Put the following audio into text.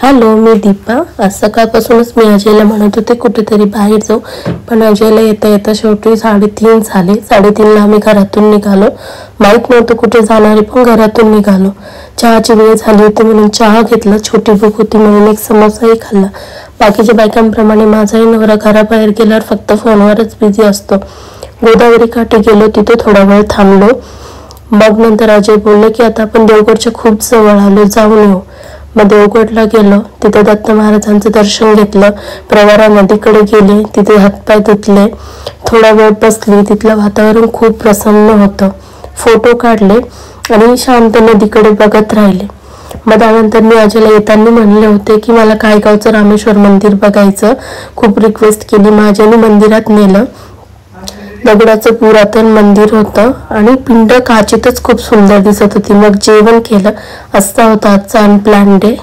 Hello, मी दीपा. आज सकाळपासूनच मी अजयला म्हणत होते कुठेतरी बाहेर जाऊ, पण अजयला येता येता शेवटी 3:30 झाले. 3:30ला आम्ही घरातून निघालो. माहीत नव्हतं कुठे जाणार आहे, पण घरातून निघालो. चहाची वेळ झाली होती म्हणून चहा घेतला. छोटी भूक होती म्हणून एक समोसाही खाल्ला. बाकीच्या बायकांप्रमाणे माझाही नवरा घराबाहेर गेल्यावर फक्त फोनवरच बिझी असतो. गोदावरी काठी गेलो, तिथे थोडा वेळ थांबलो. मग नंतर अजय बोलले की आता आपण देवगडच्या खूप जवळ आलो, जाऊन येऊ. मग देवगडला गेलो. तिथे दत्त महाराजांचं दर्शन घेतलं. प्रवरा नदीकडे गेले, तिथे हातपाय धुतले. थोडा वेळ बसली. तिथलं वातावरण खूप प्रसन्न होतं. फोटो काढले आणि शांत नदीकडे बघत राहिले. मग त्यानंतर मी अजयला येताना म्हणले होते की मला कायगावचं रामेश्वर मंदिर बघायचं. खूप रिक्वेस्ट केली. माझ्याने मंदिरात नेलं. दगडाचं पुरातन मंदिर होतं आणि पिंड काचेतच खूप सुंदर दिसत होती. मग जेवण केलं. असा होता आजचा अनप्लॅन डे.